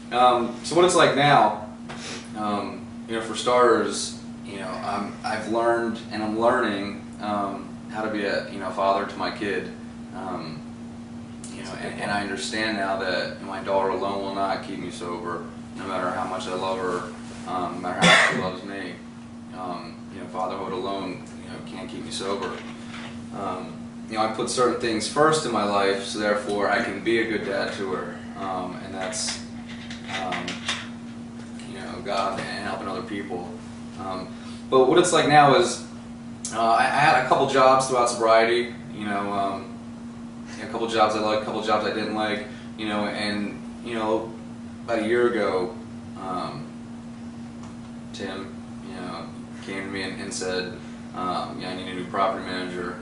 So what it's like now, for starters, I've learned and I'm learning how to be a father to my kid. Um, and I understand now that my daughter alone will not keep me sober, no matter how much I love her, no matter how much she loves me. Fatherhood alone, can't keep me sober. I put certain things first in my life, so therefore I can be a good dad to her, and that's God and helping other people. But what it's like now is I had a couple jobs throughout sobriety. A couple jobs I liked, a couple jobs I didn't like. And about a year ago, Tim, came to me and said, I need a new property manager.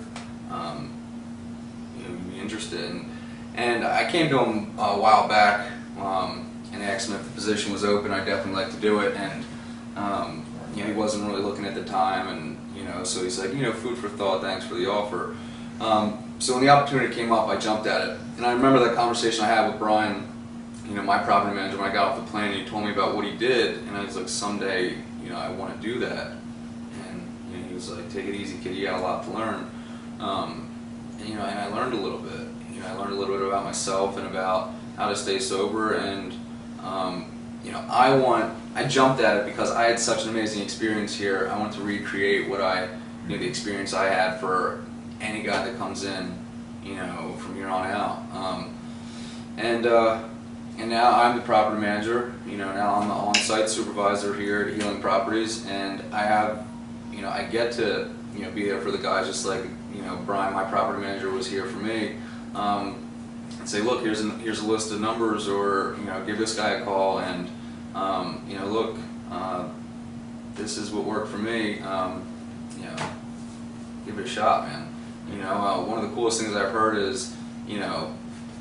You'd be interested. And I came to him a while back and asked him if the position was open. I'd definitely like to do it. And he wasn't really looking at the time, and so he's like, food for thought. Thanks for the offer. So when the opportunity came up, I jumped at it. And I remember that conversation I had with Brian, my property manager, when I got off the plane, and he told me about what he did, and I was like, someday, I want to do that. And he was like, take it easy, kid. You got a lot to learn. And I learned a little bit. I learned a little bit about myself and about how to stay sober. And I jumped at it because I had such an amazing experience here. I wanted to recreate the experience I had for any guy that comes in, from here on out. And now I'm the property manager. Now I'm the on-site supervisor here at Healing Properties, and I have, I get to, be there for the guys just like, Brian, my property manager, was here for me. And say, look, here's a list of numbers, or give this guy a call, and look, this is what worked for me. Give it a shot, man. One of the coolest things I've heard is,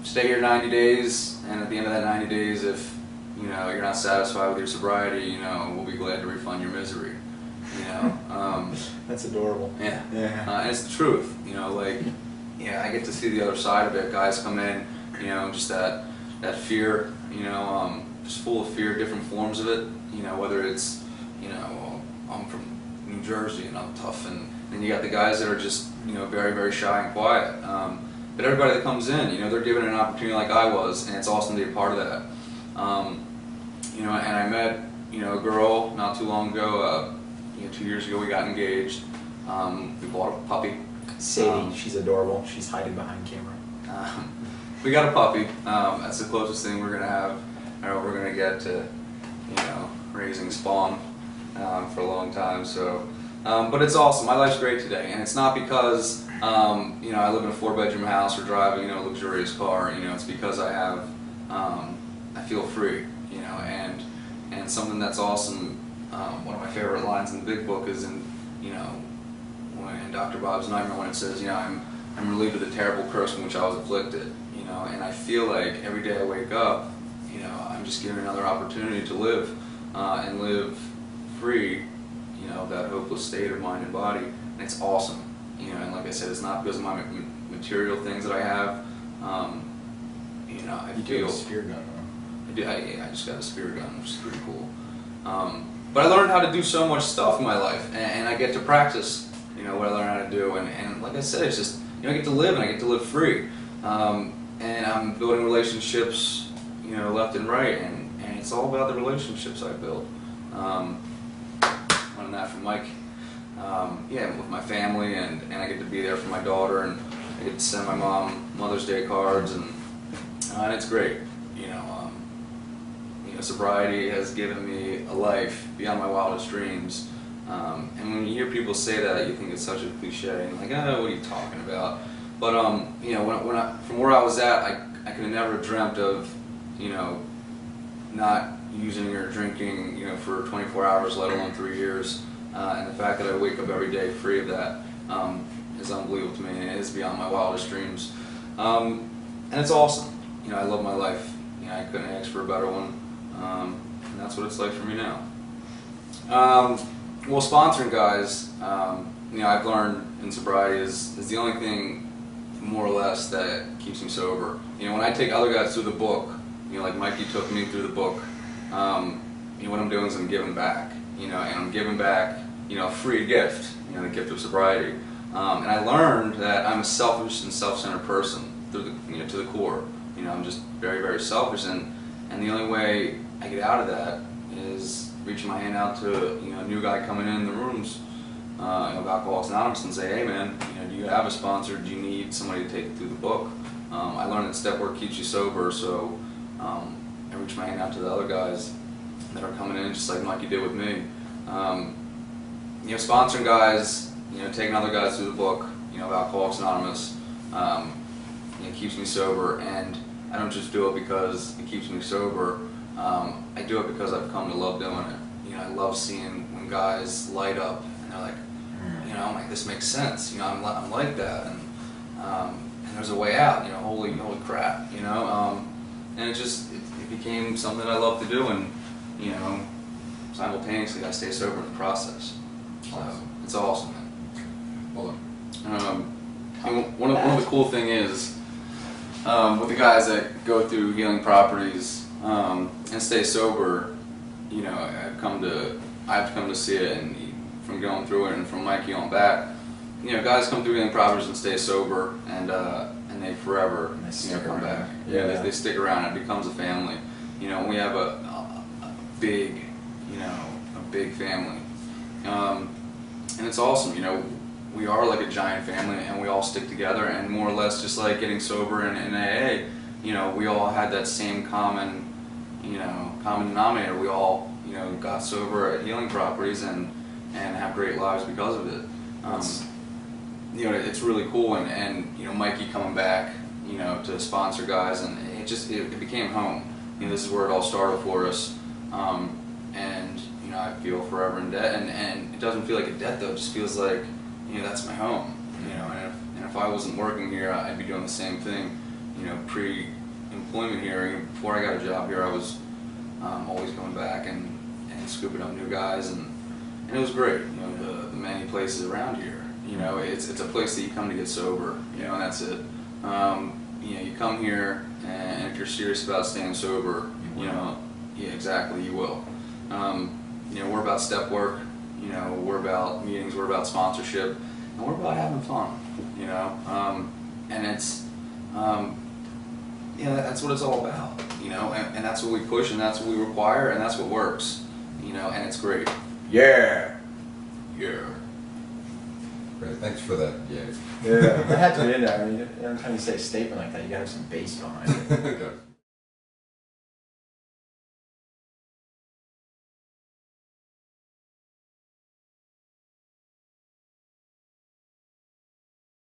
stay here 90 days, and at the end of that 90 days, if you're not satisfied with your sobriety, we'll be glad to refund your misery. That's adorable. Yeah. And it's the truth. I get to see the other side of it. Guys come in, just that fear, just full of fear, different forms of it. Whether it's, I'm from New Jersey and I'm tough, and then you got the guys that are just, very, very shy and quiet. But everybody that comes in, they're given an opportunity like I was, and it's awesome to be a part of that. And I met, a girl not too long ago. 2 years ago we got engaged. We bought a puppy. Sadie, she's adorable. She's hiding behind camera. We got a puppy. That's the closest thing we're gonna have. We're gonna get to, raising spawn for a long time. So, but it's awesome. My life's great today, and it's not because I live in a 4-bedroom house or drive a luxurious car. It's because I have I feel free. And something that's awesome. One of my favorite lines in the Big Book is in when Dr. Bob's Nightmare, when it says, I'm relieved of the terrible curse from which I was afflicted. And I feel like every day I wake up, I'm just given another opportunity to live and live free, of that hopeless state of mind and body. And it's awesome. And like I said, it's not because of my material things that I have. I feel. A spear gun, though. I just got a spear gun, which is pretty cool. But I learned how to do so much stuff in my life, and I get to practice, what I learned how to do. And like I said, it's just, I get to live, and I get to live free. And I'm building relationships, left and right, and it's all about the relationships I build. Learned that from Mike. With my family, and I get to be there for my daughter, and I get to send my mom Mother's Day cards, and it's great. Sobriety has given me a life beyond my wildest dreams. And when you hear people say that, you think it's such a cliche, and like, oh, what are you talking about? But from where I was at, I could have never dreamt of, not using or drinking, for 24 hours, let alone 3 years. And the fact that I wake up every day free of that is unbelievable to me, and it is beyond my wildest dreams. And it's awesome. I love my life. I couldn't ask for a better one. And that's what it's like for me now. Well, sponsoring guys, I've learned in sobriety is the only thing, more or less, that keeps me sober. When I take other guys through the book, like Mikey took me through the book, you know, what I'm doing is I'm giving back, you know, and I'm giving back, you know, a free gift, you know, the gift of sobriety. And I learned that I'm a selfish and self-centered person through the, you know, to the core. You know, I'm just very, very selfish, and the only way I get out of that is reaching my hand out to, you know, a new guy coming in the rooms, you know, of Alcoholics Anonymous, and say, hey man, you know, do you have a sponsor? Do you need somebody to take you through the book? I learned that step work keeps you sober, so I reach my hand out to the other guys that are coming in, just like Mikey did with me. You know, sponsoring guys, you know, taking other guys through the book, you know, of Alcoholics Anonymous, you know, keeps me sober, and I don't just do it because it keeps me sober. I do it because I've come to love doing it. You know, I love seeing when guys light up and they're like, you know, I'm like, this makes sense. You know, I'm like that, and there's a way out. You know, holy crap. You know, and it became something I love to do, and you know, simultaneously I stay sober in the process. So it's awesome, man. Well, And one of the cool thing is with the guys that go through healing properties and stay sober, you know, I've come to see it, and from going through it and from Mikey on back, you know, guys come through healing properties and stay sober, and they forever, you know, come back. Yeah. They stick around. It becomes a family. You know, we have a big, you know, a big family, and it's awesome. You know, we are like a giant family, and we all stick together, and more or less just like getting sober in AA, you know, we all had that same common denominator. We all, you know, got sober at healing properties and have great lives because of it. You know, it's really cool, and you know, Mikey coming back, you know, to sponsor guys, and it became home. You know, this is where it all started for us, and you know, I feel forever in debt, and it doesn't feel like a debt though. It just feels like, you know, that's my home. You know, and if I wasn't working here, I'd be doing the same thing. You know, pre-employment here, even before I got a job here, I was always going back and scooping up new guys, and it was great. You know, the many places around here. You know, it's a place that you come to get sober. You know, and that's it. You know, you come here, and if you're serious about staying sober, you know, yeah, exactly, you will. You know, we're about step work. You know, we're about meetings. We're about sponsorship, and we're about having fun. You know, and it's you know, that's what it's all about. You know, and that's what we push, and that's what we require, and that's what works. You know, and it's great. Yeah. Yeah. great. Thanks for that. Yeah. Yeah. I had to be in there. I mean, every time you say a statement like that, you gotta have some bass behind it. Good.